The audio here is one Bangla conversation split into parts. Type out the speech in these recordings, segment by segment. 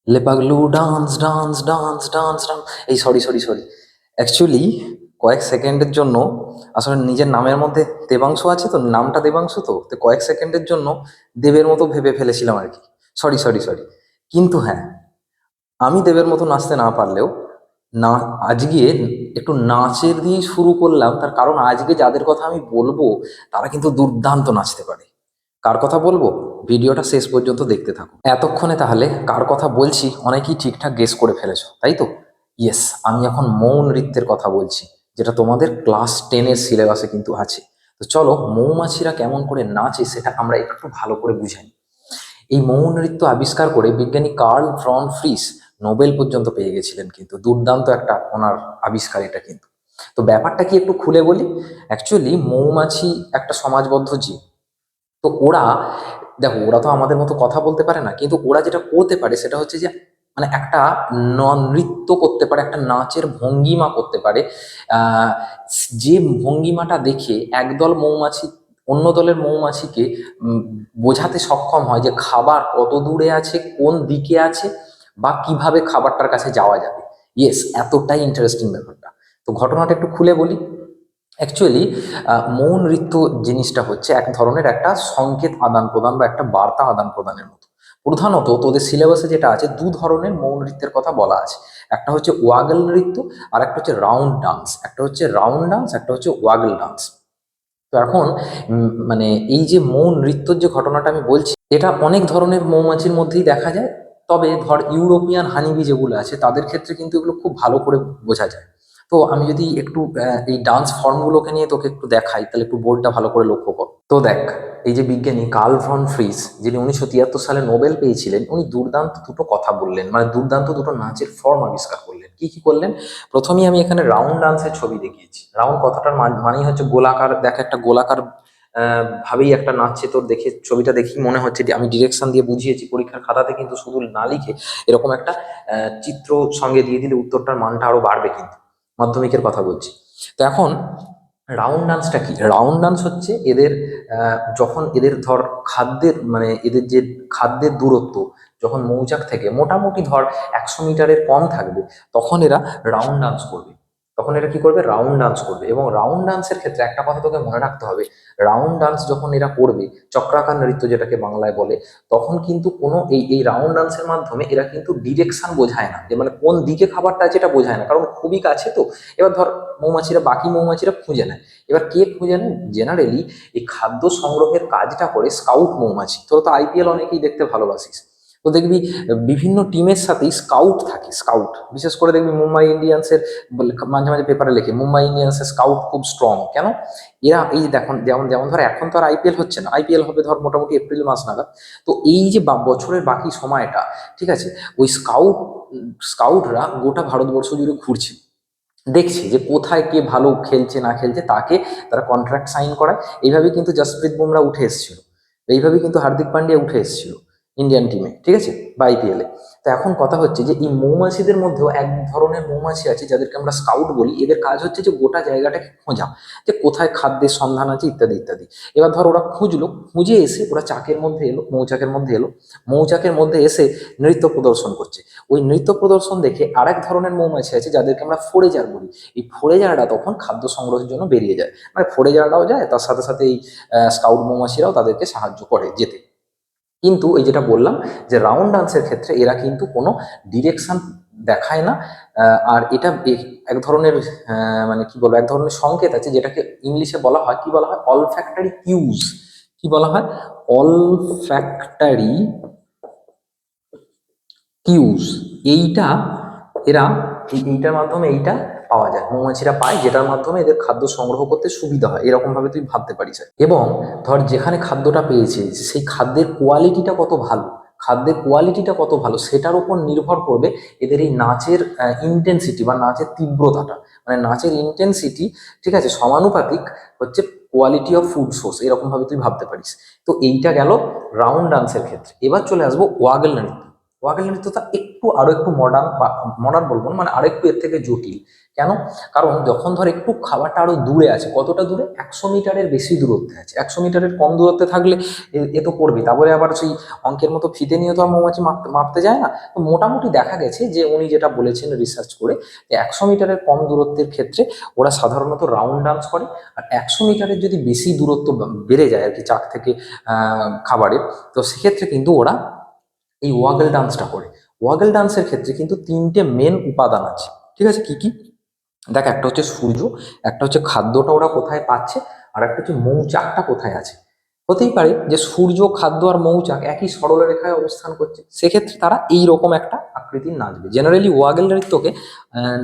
লেপাগলু dance dance dance dance dance. এই সরি, অ্যাকচুয়ালি কয়েক সেকেন্ডের জন্য আসলে নিজের নামের মধ্যে দেবাংশু আছে, তো নামটা দেবাংশু, তো কয়েক সেকেন্ডের জন্য দেবের মতো ভেবে ফেলেছিলাম আর কি। সরি। কিন্তু হ্যাঁ, আমি দেবের মতো নাচতে না পারলেও না, আজকে একটু নাচের দিয়ে শুরু করলাম, তার কারণ আজকে যাদের কথা আমি বলবো তারা কিন্তু দুর্দান্ত নাচতে পারে। কার কথা বলবো? ভিডিওটা শেষ পর্যন্ত দেখতে থাকো। এতক্ষণে তাহলে কার কথা বলছি অনেকেই ঠিকঠাক গেস করে ফেলেছো, তাই তো? ইয়েস, আমি এখন মৌন নৃত্যের কথা বলছি, যেটা তোমাদের ক্লাস 10-এর সিলেবাসে কিন্তু আছে। তো চলো, মৌমাছিরা কেমন করে নাচে সেটা আমরা একটু ভালো করে বুঝে নিই। এই মৌন নৃত্য আবিষ্কার করে বিজ্ঞানী কার্ল ফ্রন ফ্রিস নোবেল পর্যন্ত পেয়ে গেছিলেন, কিন্তু দুর্দান্ত একটা ওনার আবিষ্কার এটা কিন্তু। তো ব্যাপারটা কি একটু খুলে বলি। অ্যাকচুয়ালি মৌমাছি একটা সমাজবদ্ধ জীব। তো ওরা, দেখো, ওরা তো আমাদের মতো কথা বলতে পারে না, কিন্তু ওরা যেটা করতে পারে সেটা হচ্ছে যে মানে একটা নৃত্য করতে পারে, একটা নাচের ভঙ্গিমা করতে পারে। আহ যে ভঙ্গিমাটা দেখে একদল মৌমাছি অন্য দলের মৌমাছিকে উম, বোঝাতে সক্ষম হয় যে খাবার কত দূরে আছে, কোন দিকে আছে, বা কিভাবে খাবারটার কাছে যাওয়া যাবে। ইয়েস, এতটাই ইন্টারেস্টিং ব্যাপারটা। তো ঘটনাটা একটু খুলে বলি। অ্যাকচুয়ালি মৌন নৃত্য জিনিসটা হচ্ছে এক ধরনের একটা সংকেত আদান প্রদান বা একটা বার্তা আদান প্রদানের মতো। প্রধানত তোদের সিলেবাসে যেটা আছে, দু ধরনের মৌন নৃত্যের কথা বলা আছে। একটা হচ্ছে ওয়াগল নৃত্য, আর একটা হচ্ছে রাউন্ড ডান্স। একটা হচ্ছে রাউন্ড ডান্স, একটা হচ্ছে ওয়াগল ডান্স। তো এখন মানে এই যে মৌন নৃত্যর যে ঘটনাটা আমি বলছি, এটা অনেক ধরনের মৌমাছির মধ্যেই দেখা যায়। তবে ধর ইউরোপিয়ান হানিবি যেগুলো আছে তাদের ক্ষেত্রে কিন্তু এগুলো খুব ভালো করে বোঝা যায়। তো আমি যদি একটু এই ডান্স ফর্মগুলোকে নিয়ে তোকে একটু দেখাই, তাহলে একটু বোর্ডটা ভালো করে লক্ষ্য কর। তো দেখ, এই যে বিজ্ঞানী কার্ল ভন ফ্রিস, যিনি 1973 সালে নোবেল পেয়েছিলেন, উনি দুর্দান্ত দুটো কথা বললেন, মানে দুর্দান্ত দুটো নাচের ফর্ম আবিষ্কার করলেন। কি কি করলেন? প্রথমেই আমি এখানে রাউন্ড ডান্সের ছবি দেখিয়েছি। রাউন্ড কথাটার মানেই হচ্ছে গোলাকার। দেখ, একটা গোলাকার ভাবেই একটা নাচছে। তোর দেখে ছবিটা দেখি মনে হচ্ছে যে আমি ডিরেকশন দিয়ে বুঝিয়েছি, পরীক্ষার খাতাতে কিন্তু শুধু না লিখে এরকম একটা চিত্র সঙ্গে দিয়ে দিলে উত্তরটার মানটা আরো বাড়বে কিন্তু। মাধ্যমিকের কথা বলছি। তো এখন রাউন্ড ডান্সটা কি? রাউন্ড ডান্স হচ্ছে এদের যখন এদের ধর খাদ্যের মানে এদের যে খাদ্যের দূরত্ব যখন মৌচাক থেকে মোটামুটি ধর 100 মিটারের কম থাকবে, তখন এরা রাউন্ড ডান্স করবে। তখন এরা কি করবে? রাউন্ড ডান্স করবে। এবং রাউন্ড ডান্সের ক্ষেত্রে একটা কথা তোকে মনে রাখতে হবে, রাউন্ড ডান্স যখন এরা করবে, চক্রাকার নৃত্য যেটাকে বাংলায় বলে, তখন কিন্তু কোনো এই রাউন্ড ডান্সের মাধ্যমে এরা কিন্তু ডিরেকশন বোঝায় না, যে মানে কোন দিকে খাবারটা আছে এটা বোঝায় না, কারণ খুবই কাছে তো। এবার ধর বাকি মৌমাছিরা খুঁজে নেয়। এবার কে খুঁজে নেয়? জেনারেলি এই খাদ্য সংগ্রহের কাজটা করে স্কাউট মৌমাছি। তোরা তো আইপিএল অনেকেই দেখতে ভালোবাসিস, তো দেখবি বিভিন্ন টিমের সাথেই স্কাউট থাকে। স্কাউট বিশেষ করে দেখবি মুম্বাই ইন্ডিয়ান্সের মাঝে মাঝে পেপারে লেখে মুম্বাই ইন্ডিয়ান্সের স্কাউট খুব স্ট্রং। কেন? এরা এই যে দেখুন, যেমন যেমন ধর এখন তো আর আইপিএল হচ্ছে না, আইপিএল হবে ধর মোটামুটি এপ্রিল মাস নাগাদ। তো এই যে বছরের বাকি সময়টা, ঠিক আছে, ওই স্কাউটরা গোটা ভারতবর্ষ জুড়ে ঘুরছে, দেখছে যে কোথায় কে ভালো খেলছে না খেলছে, তাকে তারা কন্ট্রাক্ট সাইন করায়। এইভাবে কিন্তু জসপ্রীত বুমরা উঠে এসেছিল, এইভাবে কিন্তু হার্দিক পান্ডিয়া উঠে এসেছিল ইন্ডিয়ান টিমে, ঠিক আছে, বা আইপিএলে। তো এখন কথা হচ্ছে যে এই মৌমাছিদের মধ্যেও এক ধরনের মৌমাছি আছে যাদেরকে আমরা স্কাউট বলি। এদের কাজ হচ্ছে যে গোটা জায়গাটাকে খোঁজা, যে কোথায় খাদ্যের সন্ধান আছে ইত্যাদি ইত্যাদি। এবার ধর ওরা খুঁজলো, খুঁজে এসে ওরা চাকের মধ্যে এলো, মৌচাকের মধ্যে এলো, মৌচাকের মধ্যে এসে নৃত্য প্রদর্শন করছে। ওই নৃত্য প্রদর্শন দেখে আরেক ধরনের মৌমাছি আছে যাদেরকে আমরা ফোরেজার বলি। এই ফোরেজাররা তখন খাদ্য সংগ্রহের জন্য বেরিয়ে যায়, মানে ফোরেজাররাও যায়, তার সাথে সাথে এই স্কাউট মৌমাছিরাও তাদেরকে সাহায্য করে যেতে। কিন্তু এই যেটা বললাম যে রাউন্ড ডান্সের ক্ষেত্রে এরা কিন্তু কোনো ডিরেকশন দেখায় না। আর এটা এক ধরনের মানে কি বলবো, এক ধরনের সংকেত আছে যেটাকে ইংলিশে বলা হয়, কি বলা হয়, অলফ্যাক্টরি কিউজ। কি বলা হয়? অলফ্যাক্টরি কিউজ। এইটা এরা এইটার মাধ্যমে এইটা পাওয়া যায়, মৌমাছিরা পায়, যেটার মাধ্যমে এদের খাদ্য সংগ্রহ করতে সুবিধা হয়। এরকম ভাবে তুই ভাবতে পারিস। এবং ধর যেখানে খাদ্যটা পেয়েছে সেই খাদ্যের কোয়ালিটিটা কত ভালো, খাদ্যের কোয়ালিটিটা কত ভালো সেটার উপর নির্ভর করবে এদের এই নাচের ইন্টেন্সিটি বা নাচের তীব্রতাটা। মানে নাচের ইন্টেন্সিটি, ঠিক আছে, সমানুপাতিক হচ্ছে কোয়ালিটি অফ ফুড সোর্স। এরকম ভাবে তুই ভাবতে পারিস। তো এইটা গেল রাউন্ড ডান্সের ক্ষেত্রে। এবার চলে আসবো ওয়াগল নৃত্য। ওয়াগল নৃত্যটা আরো একটু মডার্ন, বা মডার্ন বলবো না, মানে আরো একটু এর থেকে জটিল। কেন? কারণ যখন ধর একটু খাবারটা আরো দূরে আছে, কতটা দূরে, 100 মিটারের বেশি দূরত্বে আছে, 100 মিটারের কম দূরত্বে থাকলে এ তো পড়বে, তারপরে আবার সেই অঙ্কের মতো ফিতে নিয়ে তো আর মৌমাছি মাপতে যায় না। তো মোটামুটি দেখা গেছে যে উনি যেটা বলেছেন রিসার্চ করে, যে 100 মিটারের কম দূরত্বের ক্ষেত্রে ওরা সাধারণত রাউন্ড ডান্স করে। আর 100 মিটারের যদি বেশি দূরত্ব বেড়ে যায় আর কি চাক থেকে খাবারের, তো সেক্ষেত্রে কিন্তু ওরা এই ওয়াগল ডান্সটা করে। ওয়াগল ডান্সের ক্ষেত্রে কিন্তু 3টে মেন উপাদান আছে, ঠিক আছে? কি কি? দেখ, একটা হচ্ছে সূর্য, একটা হচ্ছে খাদ্যটা ওরা কোথায় পাচ্ছে, আর একটা হচ্ছে মৌচাকটা কোথায় আছে। হতেই পারে যে সূর্য, খাদ্য আর মৌচাক একই সরলরেখায় অবস্থান করছে, সেক্ষেত্রে তারা এই রকম একটা আকৃতির নাচবে। জেনারেলি ওয়াগল নৃত্যকে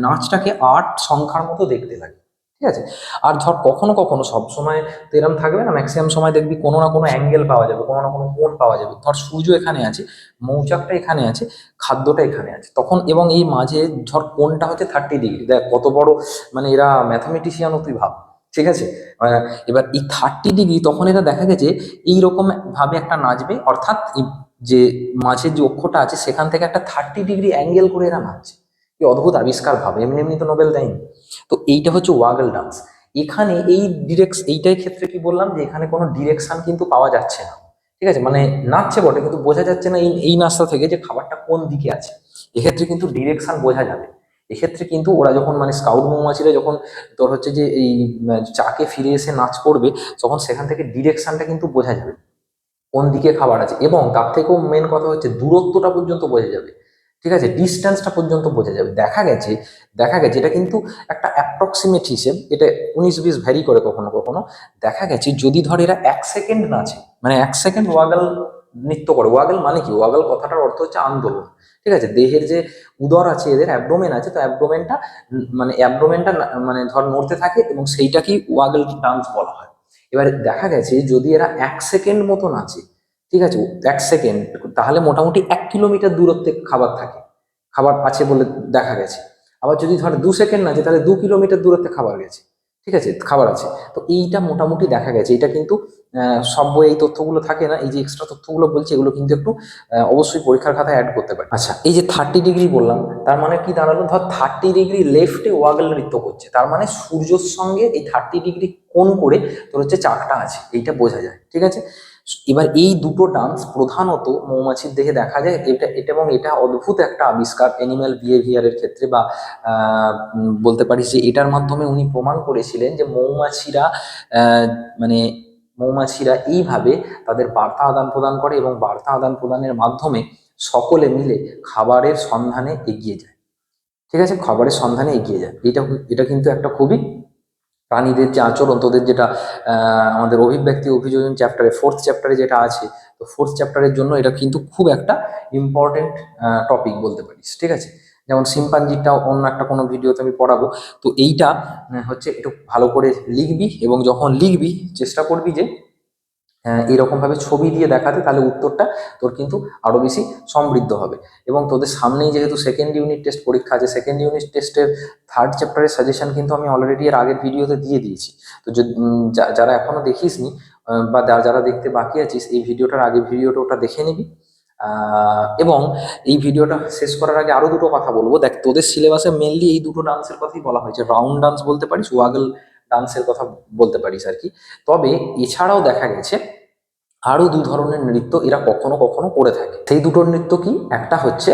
নাচটাকে 8 সংখ্যার মতো দেখতে লাগে, ঠিক আছে? আর ধর কখনো কখনো, সবসময় তো এরম থাকবে না, ম্যাক্সিমাম সময় দেখবি কোনো না কোনো অ্যাঙ্গেল পাওয়া যাবে, কোনো না কোনো কোণ পাওয়া যাবে। ধর সূর্য এখানে আছে, মৌচাকটা এখানে আছে, খাদ্যটা এখানে আছে, তখন এবং এই মাঝে ধর কোণটা হচ্ছে 30 ডিগ্রি। দেখ কত বড়, মানে এরা ম্যাথামেটিশিয়ানও তুই ভাব, ঠিক আছে? আহ, এবার এই 30 ডিগ্রি, তখন এরা দেখা গেছে এইরকম ভাবে একটা নাচবে, অর্থাৎ যে মাঝের যে অক্ষটা আছে সেখান থেকে একটা 30 ডিগ্রি অ্যাঙ্গেল করে এরা নাচছে। কি অদ্ভুত আবিষ্কার ভাবে, এমনি এমনি তো নোবেল দেয়নি। তো এইটা হচ্ছে ওয়াগল ডান্স। এখানে এইটাই ক্ষেত্রে কি বললাম, যে এখানে কোনো ডিরেকশন কিন্তু পাওয়া যাচ্ছে না, ঠিক আছে? মানে নাচছে বটে, কিন্তু বোঝা যাচ্ছে না এই নাচটা থেকে যে খাবারটা কোন দিকে আছে। এক্ষেত্রে কিন্তু ডিরেকশন বোঝা যাবে। এক্ষেত্রে কিন্তু ওরা যখন, মানে স্কাউট মৌমাছিরা যখন তোর হচ্ছে যে এই চাকে ফিরে এসে নাচ করবে, তখন সেখান থেকে ডিরেকশনটা কিন্তু বোঝা যাবে কোন দিকে খাবার আছে, এবং তার থেকেও মেন কথা হচ্ছে দূরত্বটা পর্যন্ত বোঝা যাবে, ঠিক আছে? ডিস্টেন্সটা পর্যন্ত বোঝা যাবে। দেখা গেছে এটা কিন্তু একটা অ্যাপ্রক্সিমেট হিসেব, এটা 19-20 ভ্যারি করে কখনো কখনো। দেখা গেছে যদি ধর এরা 1 সেকেন্ড নাচে, মানে 1 সেকেন্ড ওয়াগল নৃত্য করে। ওয়াগল মানে কি? ওয়াগল কথাটার অর্থ হচ্ছে আন্দোলন, ঠিক আছে? দেহের যে উদর আছে, এদের অ্যাবডোমেন আছে, তো অ্যাবডোমেনটা মানে ধর নড়তে থাকে, এবং সেইটাকেই ওয়াগল ডান্স বলা হয়। এবার দেখা গেছে যদি এরা 1 সেকেন্ড মতো নাচে, ঠিক আছে, 1 সেকেন্ড, তাহলে মোটামুটি 1 কিলোমিটার দূরত্বে খাবার আছে বলে দেখা গেছে। আবার যদি ধর 2 সেকেন্ড নাচে, তাহলে 2 কিলোমিটার দূরত্বে খাবার গেছে, ঠিক আছে, খাবার আছে। তো এইটা মোটামুটি দেখা গেছে। এটা কিন্তু সব বই এই তথ্যগুলো থাকে না, এই যে এক্সট্রা তথ্যগুলো বলছি, এগুলো কিন্তু একটু অবশ্যই পরীক্ষার খাতায় অ্যাড করতে পারি। আচ্ছা, এই যে 30 ডিগ্রি বললাম, তার মানে কি দাঁড়ালো? ধর 30 ডিগ্রি লেফটে ওয়াগল নৃত্য করছে, তার মানে সূর্যর সঙ্গে এই 30 ডিগ্রি কোণ করে তোর হচ্ছে চাকটা আছে, এইটা বোঝা যায়, ঠিক আছে? এবার এই দুটো ডান্স প্রধানত মৌমাছির দেহে দেখা যায়। এটা অদ্ভুত একটা আবিষ্কার অ্যানিম্যাল বিহেভিয়ারের ক্ষেত্রে, বা বলতে পারিস যে এটার মাধ্যমে উনি প্রমাণ করেছিলেন যে মানে মৌমাছিরা এইভাবে তাদের বার্তা আদান প্রদান করে, এবং বার্তা আদান প্রদানের মাধ্যমে সকলে মিলে খাবারের সন্ধানে এগিয়ে যায়, ঠিক আছে? খাবারের সন্ধানে এগিয়ে যায়। এটা কিন্তু একটা খুবই, প্রাণীদের যে আচরণ, তোদের যেটা আমাদের অভিব্যক্তি অভিযোজন চ্যাপ্টারে, 4th চ্যাপ্টারে যেটা আছে, তো 4th চ্যাপ্টারের জন্য এটা কিন্তু খুব একটা ইম্পর্টেন্ট টপিক বলতে পারিস, ঠিক আছে? যেমন সিম্পাঞ্জিটাও অন্য একটা কোনো ভিডিওতে আমি পড়াবো। তো এইটা হচ্ছে একটু ভালো করে লিখবি, এবং যখন লিখবি চেষ্টা করবি যে এরকম ভাবে ছবি দিয়ে দেখাতে, তাহলে উত্তরটা তোর কিন্তু আরো বেশি সমৃদ্ধ হবে। এবং তোদের সামনেই যেহেতু সেকেন্ড ইউনিট টেস্ট পরীক্ষা আছে, সেকেন্ড ইউনিট টেস্টের 3rd চ্যাপ্টারের সাজেশন কিন্তু আমি অলরেডি এর আগের ভিডিওতে দিয়ে দিয়েছি। তো যদি যারা এখনো দেখিসনি, বা যারা দেখতে বাকি আছিস, এই ভিডিওটার আগে ভিডিওটা ওটা দেখে নিবি। এবং এই ভিডিওটা শেষ করার আগে আরো দুটো কথা বলবো। দেখ, তোদের সিলেবাসে মেনলি এই দুটো ডান্সের কথাই বলা হয়েছে, রাউন্ড ডান্স বলতে পারিস, ওয়াগল ডান্সের কথা বলতে পারিস আর কি। তবে এছাড়াও দেখা গেছে আরো 2 ধরনের নৃত্য এরা কখনো কখনো করে থাকে। সেই দুটো নৃত্য কি? একটা হচ্ছে,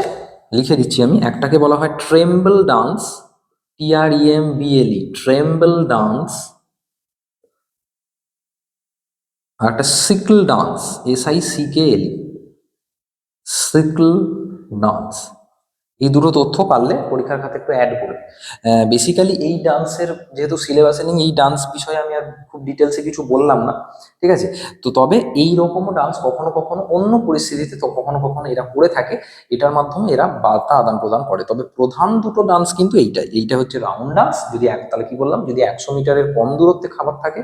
লিখে দিচ্ছি আমি, একটাকে বলা হয় ট্রেম্বল ডান্স, TREMBLE, ট্রেম্বল ডান্স। আর একটা সিকল ডান্স, SICKL, সিকল ডান্স। এই দুটো তথ্য পারলে পরীক্ষার খাতে একটু অ্যাড করবে। বেসিক্যালি এই ডান্সের যেহেতু সিলেবাসে নেই, এই ডান্স বিষয়ে আমি আর খুব ডিটেলসে কিছু বললাম না, ঠিক আছে? তো তবে এই রকমও ডান্স কখনো কখনো অন্য পরিস্থিতিতে, তো কখনো কখনো এরা করে থাকে, এটার মাধ্যমে এরা বার্তা আদান প্রদান করে। তবে প্রধান দুটো ডান্স কিন্তু এইটা হচ্ছে রাউন্ড ডান্স। তাহলে কি বললাম, যদি 100 মিটারের কম দূরত্বে খাবার থাকে,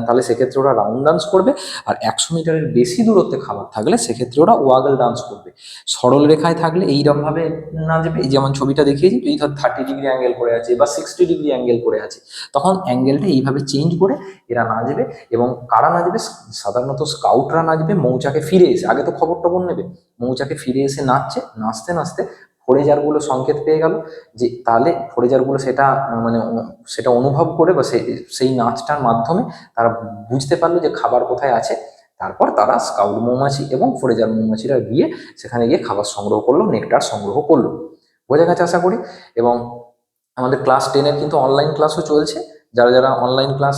তাহলে সেক্ষেত্রে ওরা রাউন্ড ডান্স করবে। আর 100 মিটারের বেশি দূরত্বে খাবার থাকলে সেক্ষেত্রে ওরা ওয়াগল ডান্স করবে। সরল রেখায় থাকলে এইরকম ভাবে নাচবে, এই যেমন ছবিটা দেখিয়েছি, যদি ধর 30 ডিগ্রি অ্যাঙ্গেল করে আছে বা 60 ডিগ্রি অ্যাঙ্গেল করে আছে, তখন অ্যাঙ্গেলটা এইভাবে চেঞ্জ করে এরা নাচবে। এবং কারা নাচবে? সাধারণত স্কাউটরা নাচবে মৌচাকে ফিরে এসে, আগে তো খবর টবর নেবে। মৌচাকে ফিরে এসে নাচছে, নাচতে নাচতে ফোরেজারগুলো সংকেত পেয়ে গেল যে, তাহলে ফোরেজারগুলো সেটা সেটা অনুভব করে বা সেই নাচটার মাধ্যমে তারা বুঝতে পারলো যে খাবার কোথায় আছে। তারপর তারা স্কাউট মৌমাছি এবং ফোরেজার মৌমাছিরা গিয়ে সেখানে গিয়ে খাবার সংগ্রহ করলো, নেকটার সংগ্রহ করলো। বোঝা গেছে আশা করি। এবং আমাদের ক্লাস 10-এর কিন্তু অনলাইন ক্লাসও চলছে। যারা যারা অনলাইন ক্লাস,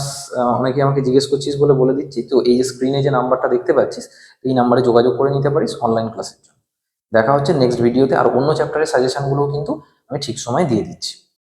অনেকে আমাকে জিজ্ঞেস করছিস বলে বলে দিচ্ছি, তো এই যে স্ক্রিনে যে নাম্বারটা দেখতে পাচ্ছিস, এই নাম্বারে যোগাযোগ করে নিতে পারিস অনলাইন ক্লাসের জন্য। দেখা হচ্ছে নেক্সট ভিডিওতে, আর অন্য চ্যাপ্টারের সাজেশনগুলোও কিন্তু আমি ঠিক সময় দিয়ে দিচ্ছি।